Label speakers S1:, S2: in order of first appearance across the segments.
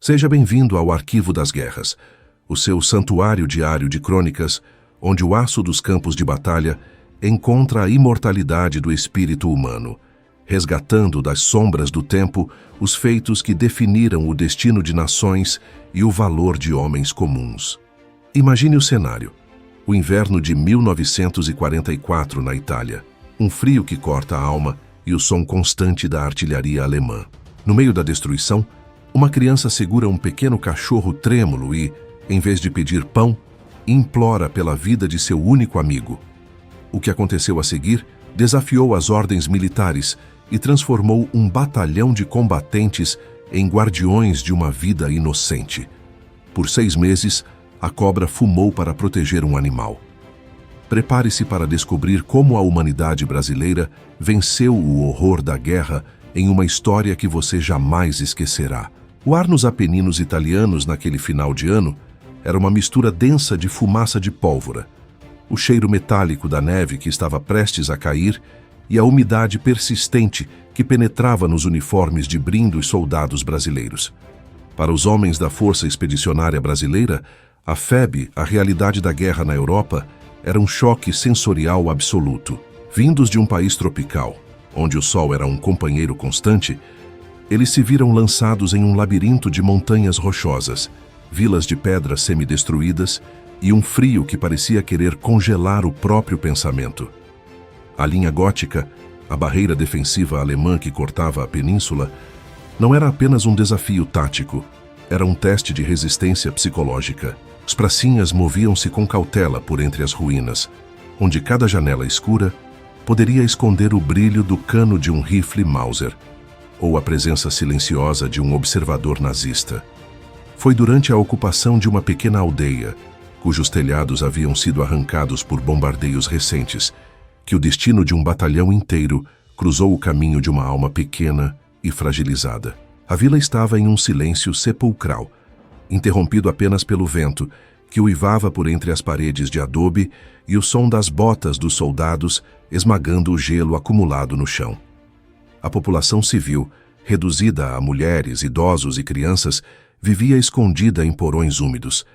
S1: Seja bem-vindo ao Arquivo das Guerras, o seu santuário diário de crônicas, onde o aço dos campos de batalha encontra a imortalidade do espírito humano, resgatando das sombras do tempo os feitos que definiram o destino de nações e o valor de homens comuns. Imagine o cenário: o inverno de 1944 na Itália, um frio que corta a alma e o som constante da artilharia alemã. No meio da destruição, uma criança segura um pequeno cachorro trêmulo e, em vez de pedir pão, implora pela vida de seu único amigo. O que aconteceu a seguir desafiou as ordens militares e transformou um batalhão de combatentes em guardiões de uma vida inocente. Por 6 meses, a cobra fumou para proteger um animal. Prepare-se para descobrir como a humanidade brasileira venceu o horror da guerra em uma história que você jamais esquecerá. O ar nos Apeninos italianos naquele final de ano era uma mistura densa de fumaça de pólvora, o cheiro metálico da neve que estava prestes a cair e a umidade persistente que penetrava nos uniformes de brim dos soldados brasileiros. Para os homens da Força Expedicionária Brasileira, a FEB, a realidade da guerra na Europa, era um choque sensorial absoluto. Vindos de um país tropical, onde o sol era um companheiro constante, eles se viram lançados em um labirinto de montanhas rochosas, vilas de pedras semidestruídas e um frio que parecia querer congelar o próprio pensamento. A linha gótica, a barreira defensiva alemã que cortava a península, não era apenas um desafio tático, era um teste de resistência psicológica. Os pracinhas moviam-se com cautela por entre as ruínas, onde cada janela escura poderia esconder o brilho do cano de um rifle Mauser, ou a presença silenciosa de um observador nazista. Foi durante a ocupação de uma pequena aldeia, cujos telhados haviam sido arrancados por bombardeios recentes, que o destino de um batalhão inteiro cruzou o caminho de uma alma pequena e fragilizada. A vila estava em um silêncio sepulcral, interrompido apenas pelo vento, que uivava por entre as paredes de adobe e o som das botas dos soldados esmagando o gelo acumulado no chão. A população civil, reduzida a mulheres, idosos e crianças, vivia escondida em porões úmidos,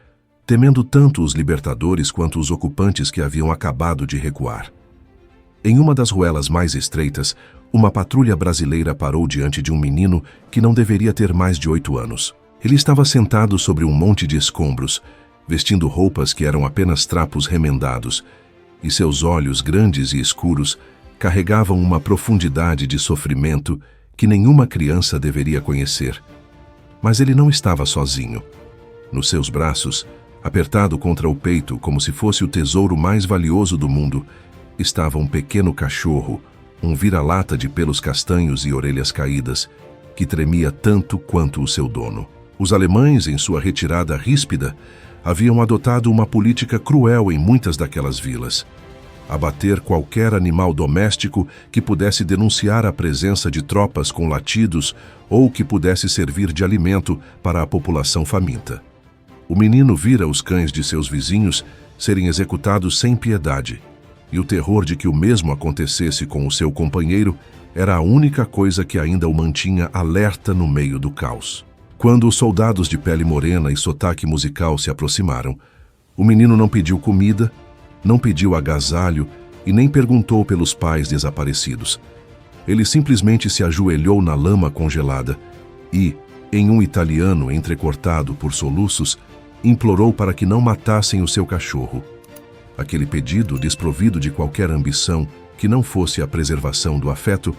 S1: temendo tanto os libertadores quanto os ocupantes que haviam acabado de recuar. Em uma das ruelas mais estreitas, uma patrulha brasileira parou diante de um menino que não deveria ter mais de 8 anos. Ele estava sentado sobre um monte de escombros, vestindo roupas que eram apenas trapos remendados, e seus olhos grandes e escuros carregavam uma profundidade de sofrimento que nenhuma criança deveria conhecer. Mas ele não estava sozinho. Nos seus braços, apertado contra o peito como se fosse o tesouro mais valioso do mundo, estava um pequeno cachorro, um vira-lata de pelos castanhos e orelhas caídas, que tremia tanto quanto o seu dono. Os alemães, em sua retirada ríspida, haviam adotado uma política cruel em muitas daquelas vilas: abater qualquer animal doméstico que pudesse denunciar a presença de tropas com latidos ou que pudesse servir de alimento para a população faminta. O menino vira os cães de seus vizinhos serem executados sem piedade, e o terror de que o mesmo acontecesse com o seu companheiro era a única coisa que ainda o mantinha alerta no meio do caos. Quando os soldados de pele morena e sotaque musical se aproximaram, o menino não pediu comida, não pediu agasalho e nem perguntou pelos pais desaparecidos. Ele simplesmente se ajoelhou na lama congelada e, em um italiano entrecortado por soluços, implorou para que não matassem o seu cachorro. Aquele pedido, desprovido de qualquer ambição que não fosse a preservação do afeto,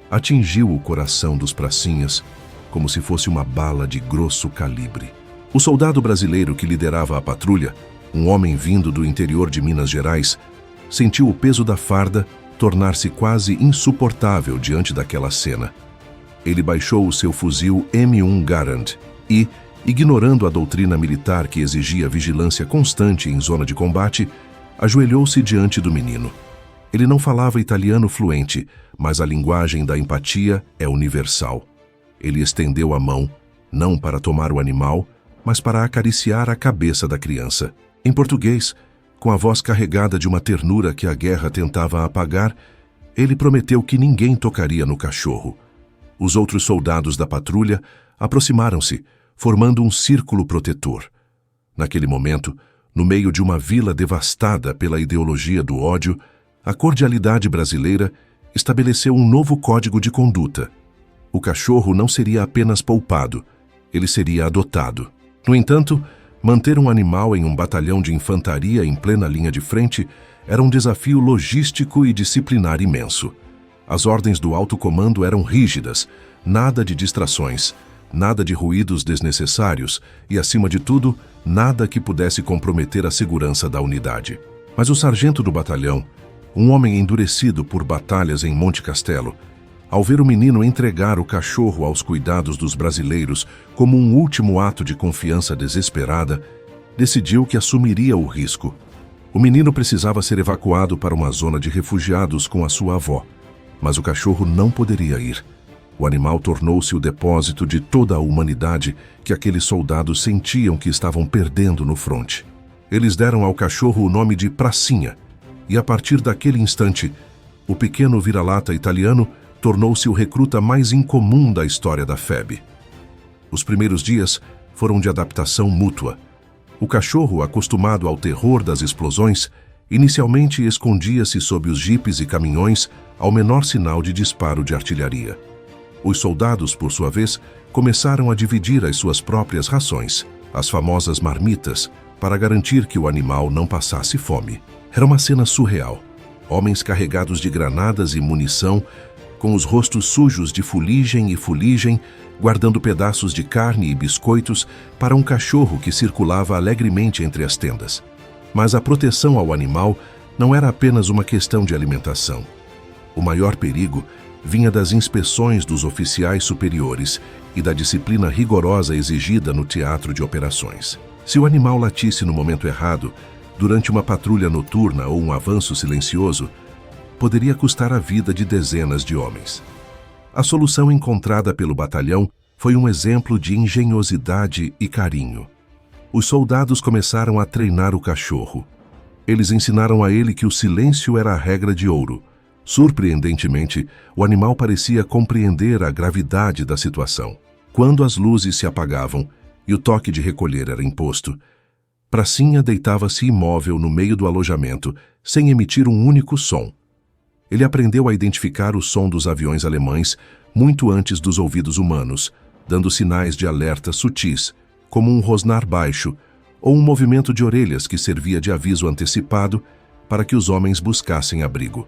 S1: atingiu o coração dos pracinhas como se fosse uma bala de grosso calibre. O soldado brasileiro que liderava a patrulha, um homem vindo do interior de Minas Gerais, sentiu o peso da farda tornar-se quase insuportável diante daquela cena. Ele baixou o seu fuzil M1 Garand e, ignorando a doutrina militar que exigia vigilância constante em zona de combate, ajoelhou-se diante do menino. Ele não falava italiano fluente, mas a linguagem da empatia é universal. Ele estendeu a mão, não para tomar o animal, mas para acariciar a cabeça da criança. Em português, com a voz carregada de uma ternura que a guerra tentava apagar, ele prometeu que ninguém tocaria no cachorro. Os outros soldados da patrulha aproximaram-se, formando um círculo protetor. Naquele momento, no meio de uma vila devastada pela ideologia do ódio, a cordialidade brasileira estabeleceu um novo código de conduta. O cachorro não seria apenas poupado, ele seria adotado. No entanto, manter um animal em um batalhão de infantaria em plena linha de frente era um desafio logístico e disciplinar imenso. As ordens do alto comando eram rígidas, nada de distrações, nada de ruídos desnecessários e, acima de tudo, nada que pudesse comprometer a segurança da unidade. Mas o sargento do batalhão, um homem endurecido por batalhas em Monte Castelo, ao ver o menino entregar o cachorro aos cuidados dos brasileiros como um último ato de confiança desesperada, decidiu que assumiria o risco. O menino precisava ser evacuado para uma zona de refugiados com a sua avó, mas o cachorro não poderia ir. O animal tornou-se o depósito de toda a humanidade que aqueles soldados sentiam que estavam perdendo no fronte. Eles deram ao cachorro o nome de Pracinha, e a partir daquele instante, o pequeno vira-lata italiano tornou-se o recruta mais incomum da história da FEB. Os primeiros dias foram de adaptação mútua. O cachorro, acostumado ao terror das explosões, inicialmente escondia-se sob os jipes e caminhões ao menor sinal de disparo de artilharia. Os soldados, por sua vez, começaram a dividir as suas próprias rações, as famosas marmitas, para garantir que o animal não passasse fome. Era uma cena surreal. Homens carregados de granadas e munição, com os rostos sujos de fuligem e fuligem, guardando pedaços de carne e biscoitos para um cachorro que circulava alegremente entre as tendas. Mas a proteção ao animal não era apenas uma questão de alimentação. O maior perigo vinha das inspeções dos oficiais superiores e da disciplina rigorosa exigida no teatro de operações. Se o animal latisse no momento errado, durante uma patrulha noturna ou um avanço silencioso, poderia custar a vida de dezenas de homens. A solução encontrada pelo batalhão foi um exemplo de engenhosidade e carinho. Os soldados começaram a treinar o cachorro. Eles ensinaram a ele que o silêncio era a regra de ouro. Surpreendentemente, o animal parecia compreender a gravidade da situação. Quando as luzes se apagavam e o toque de recolher era imposto, Pracinha deitava-se imóvel no meio do alojamento, sem emitir um único som. Ele aprendeu a identificar o som dos aviões alemães muito antes dos ouvidos humanos, dando sinais de alerta sutis, como um rosnar baixo ou um movimento de orelhas que servia de aviso antecipado para que os homens buscassem abrigo.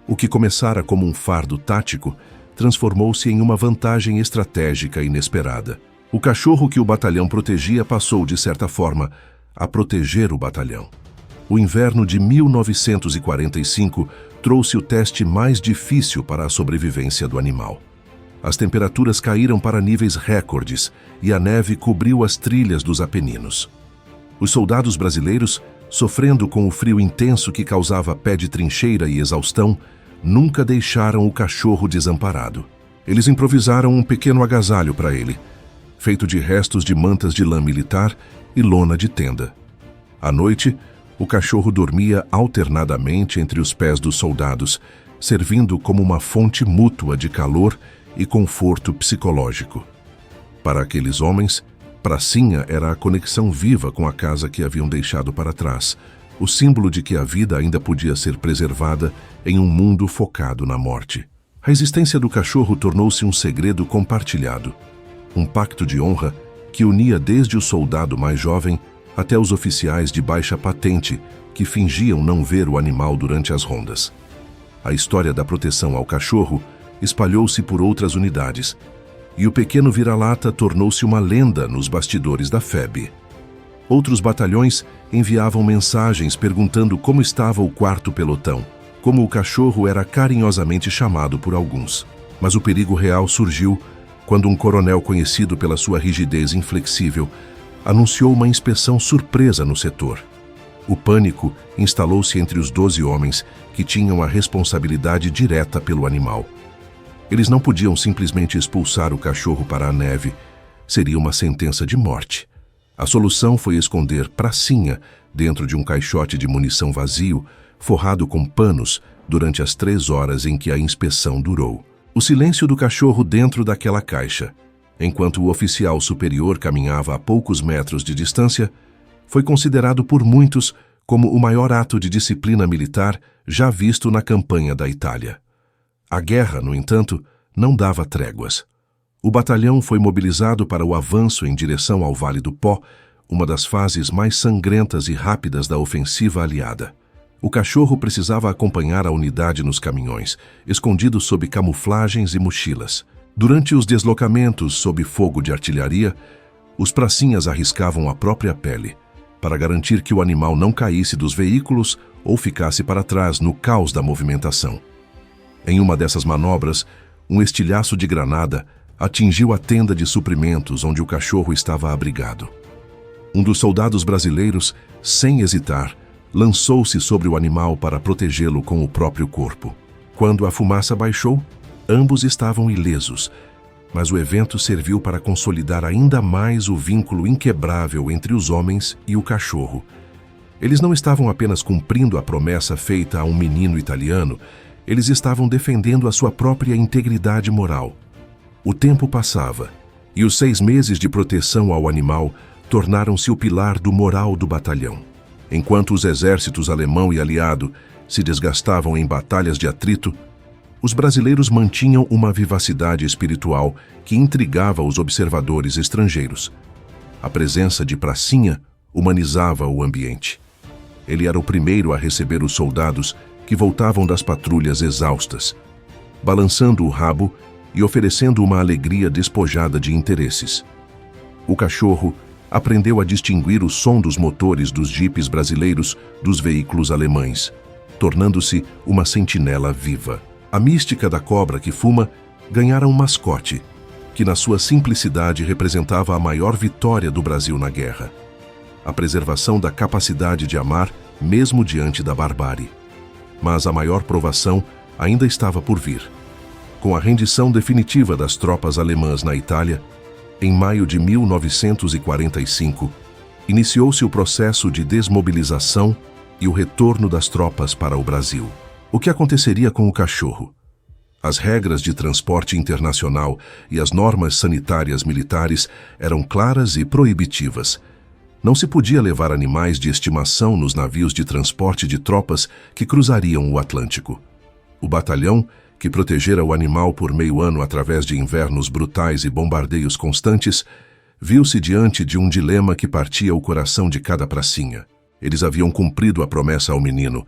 S1: O que começara como um fardo tático transformou-se em uma vantagem estratégica inesperada. O cachorro que o batalhão protegia passou, de certa forma, a proteger o batalhão. O inverno de 1945 trouxe o teste mais difícil para a sobrevivência do animal. As temperaturas caíram para níveis recordes e a neve cobriu as trilhas dos Apeninos. Os soldados brasileiros, sofrendo com o frio intenso que causava pé de trincheira e exaustão, nunca deixaram o cachorro desamparado. Eles improvisaram um pequeno agasalho para ele, feito de restos de mantas de lã militar e lona de tenda. À noite, o cachorro dormia alternadamente entre os pés dos soldados, servindo como uma fonte mútua de calor e conforto psicológico. Para aqueles homens, Pracinha era a conexão viva com a casa que haviam deixado para trás, o símbolo de que a vida ainda podia ser preservada em um mundo focado na morte. A existência do cachorro tornou-se um segredo compartilhado, um pacto de honra que unia desde o soldado mais jovem até os oficiais de baixa patente que fingiam não ver o animal durante as rondas. A história da proteção ao cachorro espalhou-se por outras unidades, e o pequeno vira-lata tornou-se uma lenda nos bastidores da FEB. Outros batalhões enviavam mensagens perguntando como estava o quarto pelotão, como o cachorro era carinhosamente chamado por alguns. Mas o perigo real surgiu quando um coronel conhecido pela sua rigidez inflexível anunciou uma inspeção surpresa no setor. O pânico instalou-se entre os 12 homens que tinham a responsabilidade direta pelo animal. Eles não podiam simplesmente expulsar o cachorro para a neve. Seria uma sentença de morte. A solução foi esconder Pracinha dentro de um caixote de munição vazio, forrado com panos, durante as 3 horas em que a inspeção durou. O silêncio do cachorro dentro daquela caixa Enquanto o oficial superior caminhava a poucos metros de distância, foi considerado por muitos como o maior ato de disciplina militar já visto na campanha da Itália. A guerra, no entanto, não dava tréguas. O batalhão foi mobilizado para o avanço em direção ao Vale do Pó, uma das fases mais sangrentas e rápidas da ofensiva aliada. O cachorro precisava acompanhar a unidade nos caminhões, escondido sob camuflagens e mochilas. Durante os deslocamentos sob fogo de artilharia, os pracinhas arriscavam a própria pele, para garantir que o animal não caísse dos veículos ou ficasse para trás no caos da movimentação. Em uma dessas manobras, um estilhaço de granada atingiu a tenda de suprimentos onde o cachorro estava abrigado. Um dos soldados brasileiros, sem hesitar, lançou-se sobre o animal para protegê-lo com o próprio corpo. Quando a fumaça baixou, ambos estavam ilesos, mas o evento serviu para consolidar ainda mais o vínculo inquebrável entre os homens e o cachorro. Eles não estavam apenas cumprindo a promessa feita a um menino italiano, eles estavam defendendo a sua própria integridade moral. O tempo passava, e os 6 meses de proteção ao animal tornaram-se o pilar do moral do batalhão. Enquanto os exércitos alemão e aliado se desgastavam em batalhas de atrito, os brasileiros mantinham uma vivacidade espiritual que intrigava os observadores estrangeiros. A presença de Pracinha humanizava o ambiente. Ele era o primeiro a receber os soldados que voltavam das patrulhas exaustas, balançando o rabo e oferecendo uma alegria despojada de interesses. O cachorro aprendeu a distinguir o som dos motores dos jipes brasileiros dos veículos alemães, tornando-se uma sentinela viva. A mística da cobra que fuma ganhara um mascote, que na sua simplicidade representava a maior vitória do Brasil na guerra: a preservação da capacidade de amar mesmo diante da barbárie. Mas a maior provação ainda estava por vir. Com a rendição definitiva das tropas alemãs na Itália, em maio de 1945, iniciou-se o processo de desmobilização e o retorno das tropas para o Brasil. O que aconteceria com o cachorro? As regras de transporte internacional e as normas sanitárias militares eram claras e proibitivas. Não se podia levar animais de estimação nos navios de transporte de tropas que cruzariam o Atlântico. O batalhão, que protegera o animal por meio ano através de invernos brutais e bombardeios constantes, viu-se diante de um dilema que partia o coração de cada pracinha. Eles haviam cumprido a promessa ao menino,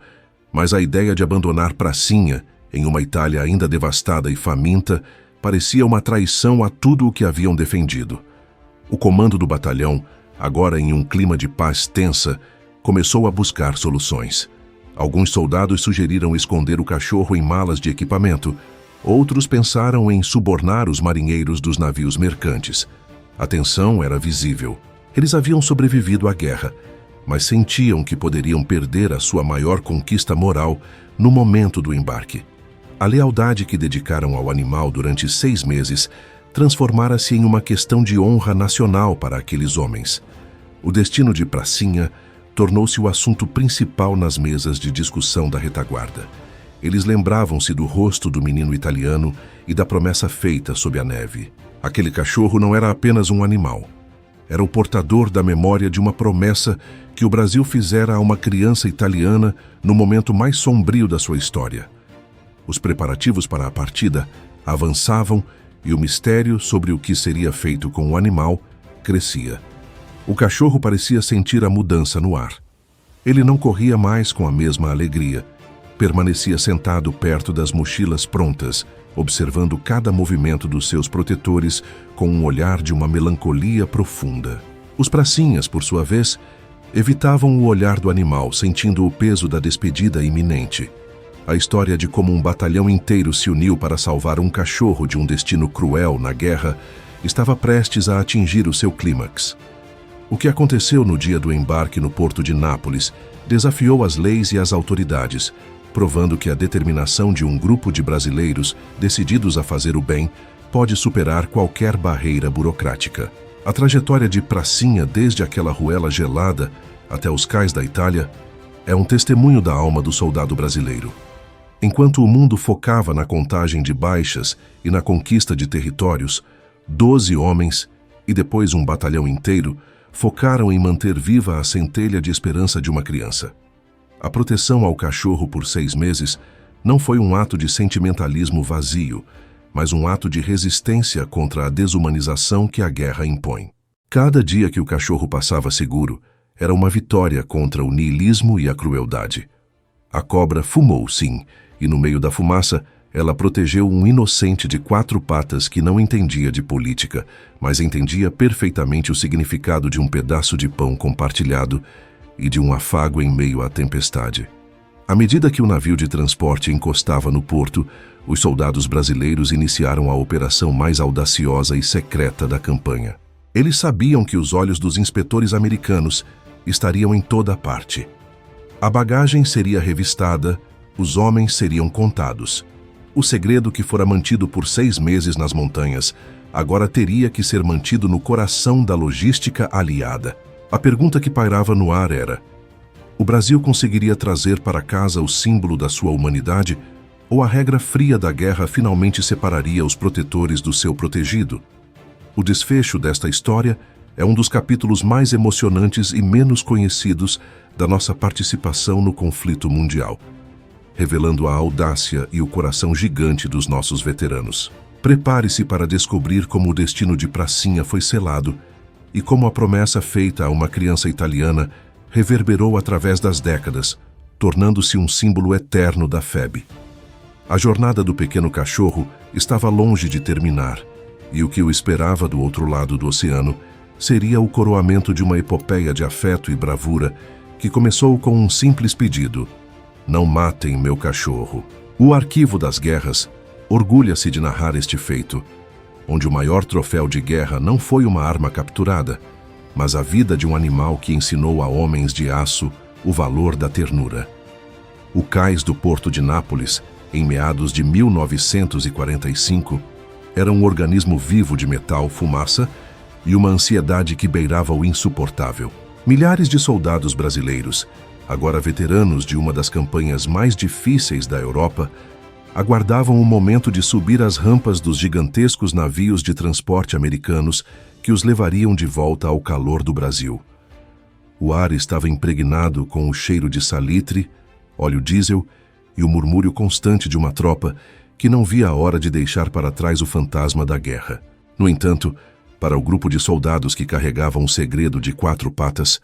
S1: mas a ideia de abandonar Pracinha, em uma Itália ainda devastada e faminta, parecia uma traição a tudo o que haviam defendido. O comando do batalhão, agora em um clima de paz tensa, começou a buscar soluções. Alguns soldados sugeriram esconder o cachorro em malas de equipamento. Outros pensaram em subornar os marinheiros dos navios mercantes. A tensão era visível. Eles haviam sobrevivido à guerra, mas sentiam que poderiam perder a sua maior conquista moral no momento do embarque. A lealdade que dedicaram ao animal durante 6 meses transformara-se em uma questão de honra nacional para aqueles homens. O destino de Pracinha tornou-se o assunto principal nas mesas de discussão da retaguarda. Eles lembravam-se do rosto do menino italiano e da promessa feita sob a neve. Aquele cachorro não era apenas um animal. Era o portador da memória de uma promessa que o Brasil fizera a uma criança italiana no momento mais sombrio da sua história. Os preparativos para a partida avançavam e o mistério sobre o que seria feito com o animal crescia. O cachorro parecia sentir a mudança no ar. Ele não corria mais com a mesma alegria. Permanecia sentado perto das mochilas prontas, observando cada movimento dos seus protetores com um olhar de uma melancolia profunda. Os pracinhas, por sua vez, evitavam o olhar do animal, sentindo o peso da despedida iminente. A história de como um batalhão inteiro se uniu para salvar um cachorro de um destino cruel na guerra estava prestes a atingir o seu clímax. O que aconteceu no dia do embarque no porto de Nápoles desafiou as leis e as autoridades, provando que a determinação de um grupo de brasileiros decididos a fazer o bem pode superar qualquer barreira burocrática. A trajetória de Pracinha desde aquela ruela gelada até os cais da Itália é um testemunho da alma do soldado brasileiro. Enquanto o mundo focava na contagem de baixas e na conquista de territórios, 12 homens, e depois um batalhão inteiro, focaram em manter viva a centelha de esperança de uma criança. A proteção ao cachorro por 6 meses não foi um ato de sentimentalismo vazio, mas um ato de resistência contra a desumanização que a guerra impõe. Cada dia que o cachorro passava seguro era uma vitória contra o niilismo e a crueldade. A cobra fumou, sim, e no meio da fumaça, ela protegeu um inocente de 4 patas que não entendia de política, mas entendia perfeitamente o significado de um pedaço de pão compartilhado e de um afago em meio à tempestade. À medida que o navio de transporte encostava no porto, os soldados brasileiros iniciaram a operação mais audaciosa e secreta da campanha. Eles sabiam que os olhos dos inspetores americanos estariam em toda parte. A bagagem seria revistada, os homens seriam contados. O segredo que fora mantido por 6 meses nas montanhas agora teria que ser mantido no coração da logística aliada. A pergunta que pairava no ar era: o Brasil conseguiria trazer para casa o símbolo da sua humanidade, ou a regra fria da guerra finalmente separaria os protetores do seu protegido? O desfecho desta história é um dos capítulos mais emocionantes e menos conhecidos da nossa participação no conflito mundial, revelando a audácia e o coração gigante dos nossos veteranos. Prepare-se para descobrir como o destino de Pracinha foi selado e como a promessa feita a uma criança italiana reverberou através das décadas, tornando-se um símbolo eterno da FEB. A jornada do pequeno cachorro estava longe de terminar, e o que o esperava do outro lado do oceano seria o coroamento de uma epopeia de afeto e bravura que começou com um simples pedido: não matem meu cachorro. O Arquivo das Guerras orgulha-se de narrar este feito, onde o maior troféu de guerra não foi uma arma capturada, mas a vida de um animal que ensinou a homens de aço o valor da ternura. O cais do porto de Nápoles, em meados de 1945, era um organismo vivo de metal, fumaça e uma ansiedade que beirava o insuportável. Milhares de soldados brasileiros, agora veteranos de uma das campanhas mais difíceis da Europa, aguardavam o momento de subir as rampas dos gigantescos navios de transporte americanos que os levariam de volta ao calor do Brasil. O ar estava impregnado com o cheiro de salitre, óleo diesel e o murmúrio constante de uma tropa que não via a hora de deixar para trás o fantasma da guerra. No entanto, para o grupo de soldados que carregavam um segredo de 4 patas,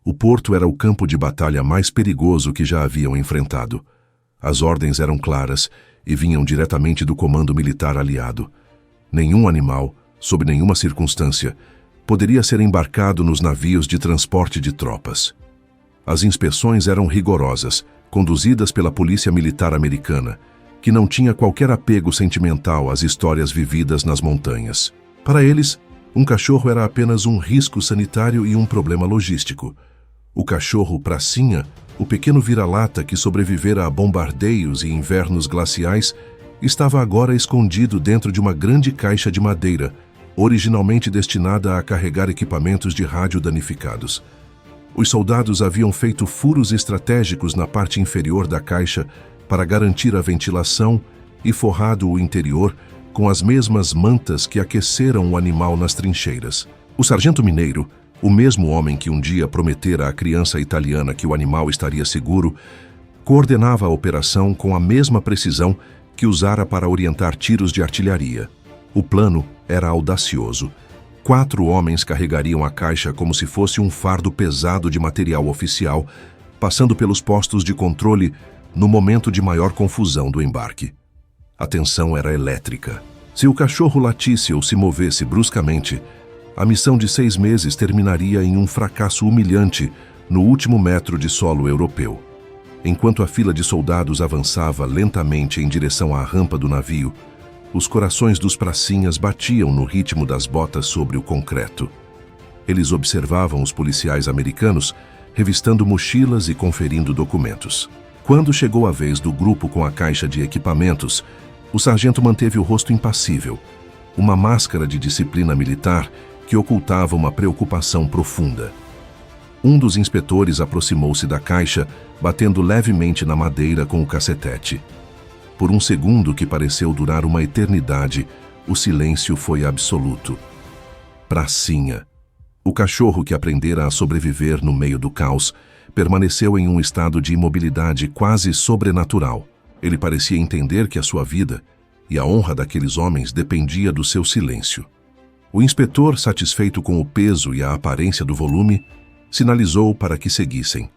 S1: o porto era o campo de batalha mais perigoso que já haviam enfrentado. As ordens eram claras e vinham diretamente do comando militar aliado. Nenhum animal, sob nenhuma circunstância, poderia ser embarcado nos navios de transporte de tropas. As inspeções eram rigorosas, conduzidas pela Polícia Militar Americana, que não tinha qualquer apego sentimental às histórias vividas nas montanhas. Para eles, um cachorro era apenas um risco sanitário e um problema logístico. O cachorro Pracinha, o pequeno vira-lata que sobrevivera a bombardeios e invernos glaciais, estava agora escondido dentro de uma grande caixa de madeira, originalmente destinada a carregar equipamentos de rádio danificados. Os soldados haviam feito furos estratégicos na parte inferior da caixa para garantir a ventilação e forrado o interior com as mesmas mantas que aqueceram o animal nas trincheiras. O sargento Mineiro, o mesmo homem que um dia prometera à criança italiana que o animal estaria seguro, coordenava a operação com a mesma precisão que usara para orientar tiros de artilharia. O plano era audacioso. 4 homens carregariam a caixa como se fosse um fardo pesado de material oficial, passando pelos postos de controle no momento de maior confusão do embarque. A tensão era elétrica. Se o cachorro latisse ou se movesse bruscamente, a missão de 6 meses terminaria em um fracasso humilhante no último metro de solo europeu. Enquanto a fila de soldados avançava lentamente em direção à rampa do navio, os corações dos pracinhas batiam no ritmo das botas sobre o concreto. Eles observavam os policiais americanos, revistando mochilas e conferindo documentos. Quando chegou a vez do grupo com a caixa de equipamentos, o sargento manteve o rosto impassível, uma máscara de disciplina militar que ocultava uma preocupação profunda. Um dos inspetores aproximou-se da caixa, batendo levemente na madeira com o cacetete. Por um segundo que pareceu durar uma eternidade, o silêncio foi absoluto. Pracinha, o cachorro que aprendera a sobreviver no meio do caos, permaneceu em um estado de imobilidade quase sobrenatural. Ele parecia entender que a sua vida e a honra daqueles homens dependia do seu silêncio. O inspetor, satisfeito com o peso e a aparência do volume, sinalizou para que seguissem.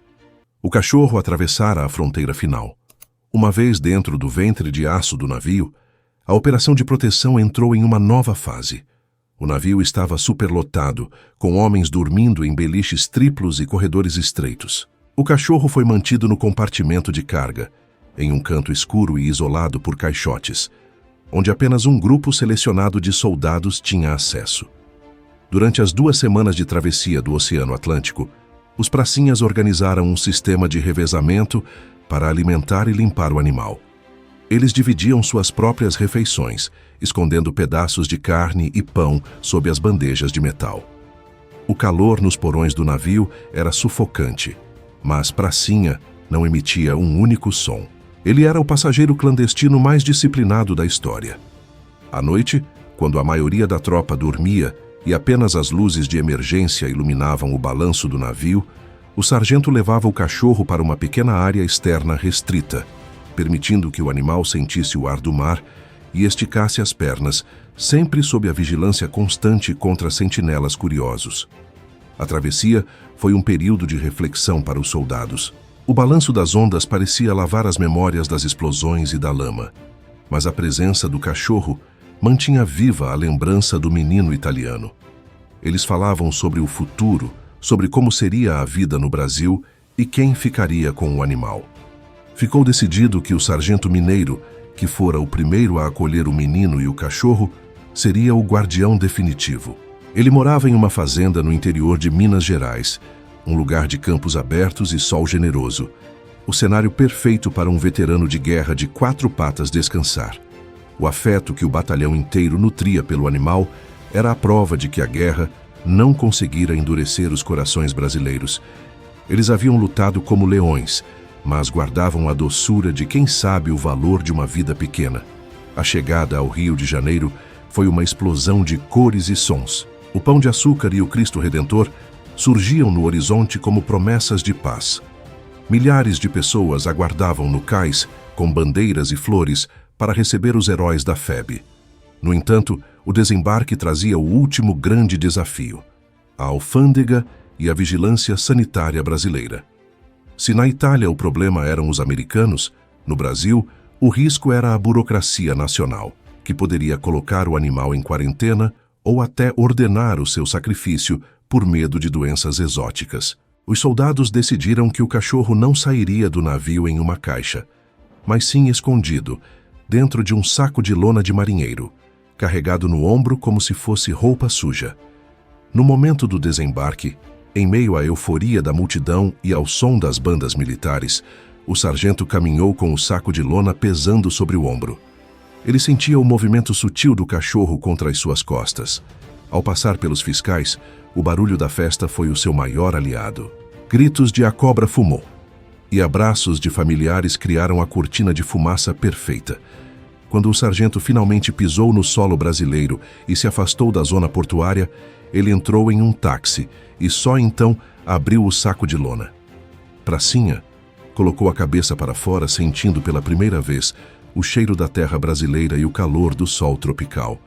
S1: O cachorro atravessara a fronteira final. Uma vez dentro do ventre de aço do navio, a operação de proteção entrou em uma nova fase. O navio estava superlotado, com homens dormindo em beliches triplos e corredores estreitos. O cachorro foi mantido no compartimento de carga, em um canto escuro e isolado por caixotes, onde apenas um grupo selecionado de soldados tinha acesso. Durante as 2 semanas de travessia do Oceano Atlântico, os pracinhas organizaram um sistema de revezamento para alimentar e limpar o animal. Eles dividiam suas próprias refeições, escondendo pedaços de carne e pão sob as bandejas de metal. O calor nos porões do navio era sufocante, mas Pracinha não emitia um único som. Ele era o passageiro clandestino mais disciplinado da história. À noite, quando a maioria da tropa dormia e apenas as luzes de emergência iluminavam o balanço do navio, o sargento levava o cachorro para uma pequena área externa restrita, permitindo que o animal sentisse o ar do mar e esticasse as pernas, sempre sob a vigilância constante contra sentinelas curiosos. A travessia foi um período de reflexão para os soldados. O balanço das ondas parecia lavar as memórias das explosões e da lama, mas a presença do cachorro mantinha viva a lembrança do menino italiano. Eles falavam sobre o futuro, sobre como seria a vida no Brasil e quem ficaria com o animal. Ficou decidido que o sargento mineiro, que fora o primeiro a acolher o menino e o cachorro, seria o guardião definitivo. Ele morava em uma fazenda no interior de Minas Gerais, um lugar de campos abertos e sol generoso. O cenário perfeito para um veterano de guerra de 4 patas descansar. O afeto que o batalhão inteiro nutria pelo animal era a prova de que a guerra não conseguira endurecer os corações brasileiros. Eles haviam lutado como leões, mas guardavam a doçura de quem sabe o valor de uma vida pequena. A chegada ao Rio de Janeiro foi uma explosão de cores e sons. O Pão de Açúcar e o Cristo Redentor surgiam no horizonte como promessas de paz. Milhares de pessoas aguardavam no cais, com bandeiras e flores, para receber os heróis da FEB. No entanto, o desembarque trazia o último grande desafio: a alfândega e a vigilância sanitária brasileira. Se na Itália o problema eram os americanos, no Brasil, o risco era a burocracia nacional, que poderia colocar o animal em quarentena ou até ordenar o seu sacrifício por medo de doenças exóticas. Os soldados decidiram que o cachorro não sairia do navio em uma caixa, mas sim escondido, dentro de um saco de lona de marinheiro, carregado no ombro como se fosse roupa suja. No momento do desembarque, em meio à euforia da multidão e ao som das bandas militares, o sargento caminhou com o saco de lona pesando sobre o ombro. Ele sentia o movimento sutil do cachorro contra as suas costas. Ao passar pelos fiscais, o barulho da festa foi o seu maior aliado. Gritos de "a cobra fumou" e abraços de familiares criaram a cortina de fumaça perfeita. Quando o sargento finalmente pisou no solo brasileiro e se afastou da zona portuária, ele entrou em um táxi e só então abriu o saco de lona. Pracinha colocou a cabeça para fora, sentindo pela primeira vez o cheiro da terra brasileira e o calor do sol tropical.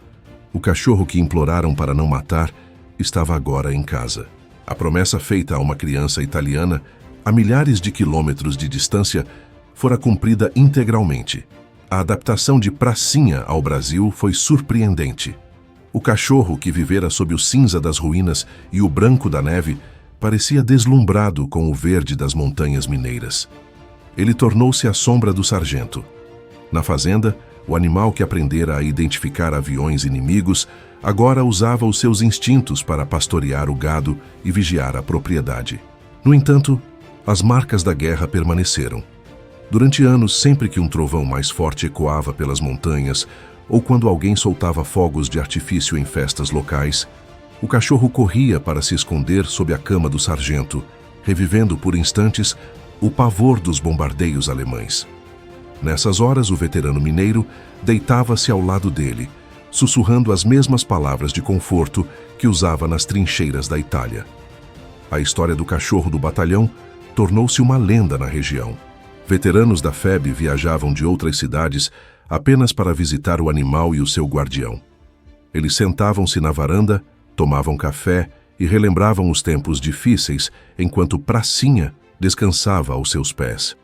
S1: O cachorro que imploraram para não matar estava agora em casa. A promessa feita a uma criança italiana, a milhares de quilômetros de distância, fora cumprida integralmente. A adaptação de Pracinha ao Brasil foi surpreendente. O cachorro, que vivera sob o cinza das ruínas e o branco da neve, parecia deslumbrado com o verde das montanhas mineiras. Ele tornou-se a sombra do sargento. Na fazenda, o animal que aprendera a identificar aviões inimigos agora usava os seus instintos para pastorear o gado e vigiar a propriedade. No entanto, as marcas da guerra permaneceram. Durante anos, sempre que um trovão mais forte ecoava pelas montanhas ou quando alguém soltava fogos de artifício em festas locais, o cachorro corria para se esconder sob a cama do sargento, revivendo por instantes o pavor dos bombardeios alemães. Nessas horas, o veterano mineiro deitava-se ao lado dele, sussurrando as mesmas palavras de conforto que usava nas trincheiras da Itália. A história do cachorro do batalhão tornou-se uma lenda na região. Veteranos da FEB viajavam de outras cidades apenas para visitar o animal e o seu guardião. Eles sentavam-se na varanda, tomavam café e relembravam os tempos difíceis enquanto Pracinha descansava aos seus pés.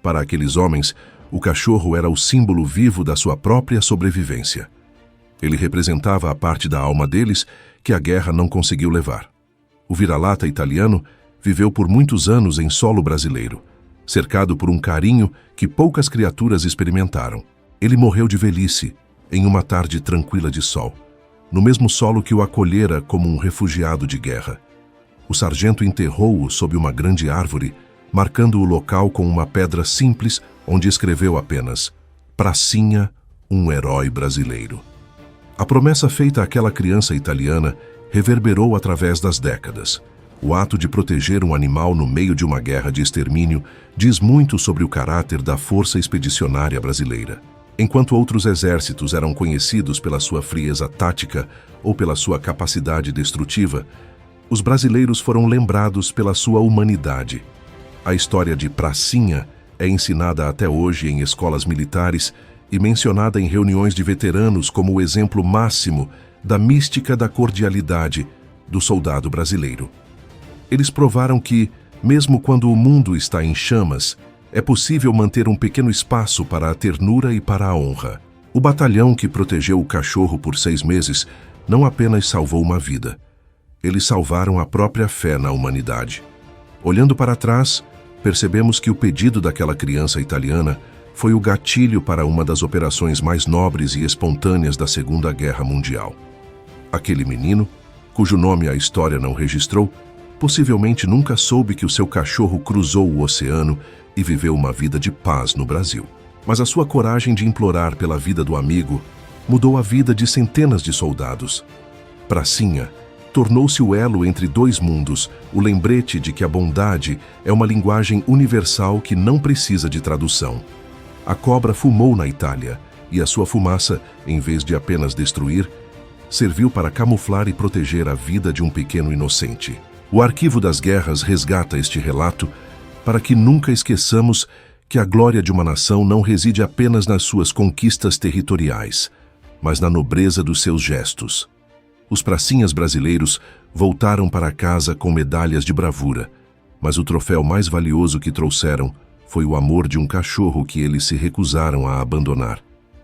S1: Para aqueles homens, o cachorro era o símbolo vivo da sua própria sobrevivência. Ele representava a parte da alma deles que a guerra não conseguiu levar. O vira-lata italiano viveu por muitos anos em solo brasileiro, cercado por um carinho que poucas criaturas experimentaram. Ele morreu de velhice, em uma tarde tranquila de sol, no mesmo solo que o acolhera como um refugiado de guerra. O sargento enterrou-o sob uma grande árvore, marcando o local com uma pedra simples onde escreveu apenas: Pracinha, um herói brasileiro. A promessa feita àquela criança italiana reverberou através das décadas. O ato de proteger um animal no meio de uma guerra de extermínio diz muito sobre o caráter da Força Expedicionária Brasileira. Enquanto outros exércitos eram conhecidos pela sua frieza tática ou pela sua capacidade destrutiva, os brasileiros foram lembrados pela sua humanidade. A história de Pracinha é ensinada até hoje em escolas militares e mencionada em reuniões de veteranos como o exemplo máximo da mística da cordialidade do soldado brasileiro. Eles provaram que, mesmo quando o mundo está em chamas, é possível manter um pequeno espaço para a ternura e para a honra. O batalhão que protegeu o cachorro por 6 meses não apenas salvou uma vida. Eles salvaram a própria fé na humanidade. Olhando para trás, percebemos que o pedido daquela criança italiana foi o gatilho para uma das operações mais nobres e espontâneas da Segunda Guerra Mundial. Aquele menino, cujo nome a história não registrou, possivelmente nunca soube que o seu cachorro cruzou o oceano e viveu uma vida de paz no Brasil. Mas a sua coragem de implorar pela vida do amigo mudou a vida de centenas de soldados. Pracinha tornou-se o elo entre 2 mundos, o lembrete de que a bondade é uma linguagem universal que não precisa de tradução. A cobra fumou na Itália, e a sua fumaça, em vez de apenas destruir, serviu para camuflar e proteger a vida de um pequeno inocente. O Arquivo das Guerras resgata este relato para que nunca esqueçamos que a glória de uma nação não reside apenas nas suas conquistas territoriais, mas na nobreza dos seus gestos. Os pracinhas brasileiros voltaram para casa com medalhas de bravura, mas o troféu mais valioso que trouxeram foi o amor de um cachorro que eles se recusaram a abandonar.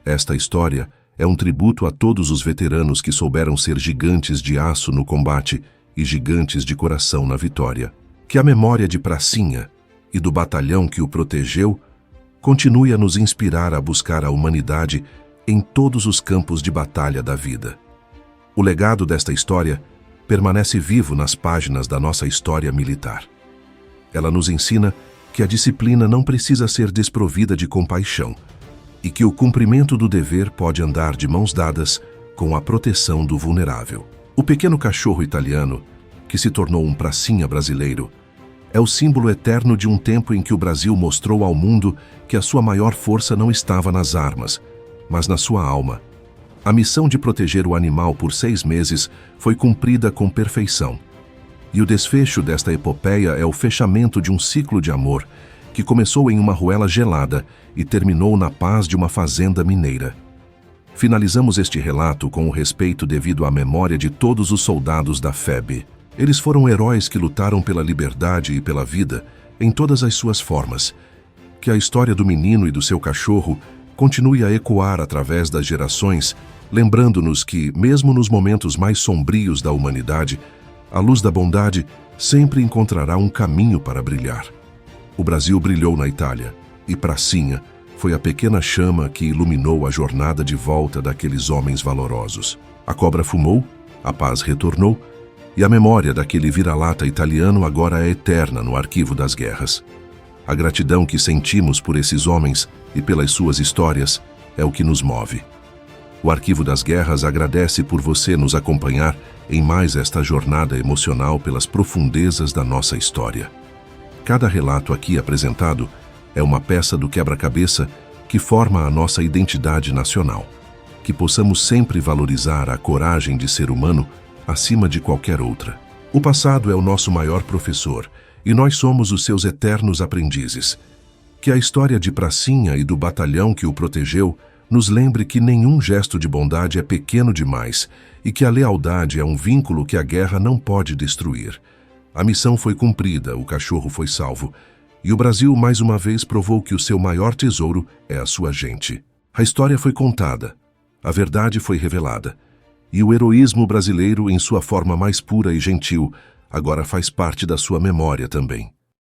S1: Esta história é um tributo a todos os veteranos que souberam ser gigantes de aço no combate e gigantes de coração na vitória. Que a memória de Pracinha e do batalhão que o protegeu continue a nos inspirar a buscar a humanidade em todos os campos de batalha da vida. O legado desta história permanece vivo nas páginas da nossa história militar. Ela nos ensina que a disciplina não precisa ser desprovida de compaixão e que o cumprimento do dever pode andar de mãos dadas com a proteção do vulnerável. O pequeno cachorro italiano, que se tornou um pracinha brasileiro, é o símbolo eterno de um tempo em que o Brasil mostrou ao mundo que a sua maior força não estava nas armas, mas na sua alma. A missão de proteger o animal por 6 meses foi cumprida com perfeição. E o desfecho desta epopeia é o fechamento de um ciclo de amor que começou em uma ruela gelada e terminou na paz de uma fazenda mineira. Finalizamos este relato com o respeito devido à memória de todos os soldados da FEB. Eles foram heróis que lutaram pela liberdade e pela vida em todas as suas formas. Que a história do menino e do seu cachorro continue a ecoar através das gerações, lembrando-nos que, mesmo nos momentos mais sombrios da humanidade, a luz da bondade sempre encontrará um caminho para brilhar. O Brasil brilhou na Itália, e Pracinha foi a pequena chama que iluminou a jornada de volta daqueles homens valorosos. A cobra fumou, a paz retornou, e a memória daquele vira-lata italiano agora é eterna no Arquivo das Guerras. A gratidão que sentimos por esses homens e pelas suas histórias é o que nos move. O Arquivo das Guerras agradece por você nos acompanhar em mais esta jornada emocional pelas profundezas da nossa história. Cada relato aqui apresentado é uma peça do quebra-cabeça que forma a nossa identidade nacional. que possamos sempre valorizar a coragem de ser humano acima de qualquer outra. O passado é o nosso maior professor e nós somos os seus eternos aprendizes. Que a história de Pracinha e do batalhão que o protegeu nos lembre que nenhum gesto de bondade é pequeno demais e que a lealdade é um vínculo que a guerra não pode destruir. A missão foi cumprida, o cachorro foi salvo, e o Brasil mais uma vez provou que o seu maior tesouro é a sua gente. A história foi contada, a verdade foi revelada, e o heroísmo brasileiro, em sua forma mais pura e gentil, agora faz parte da sua memória também.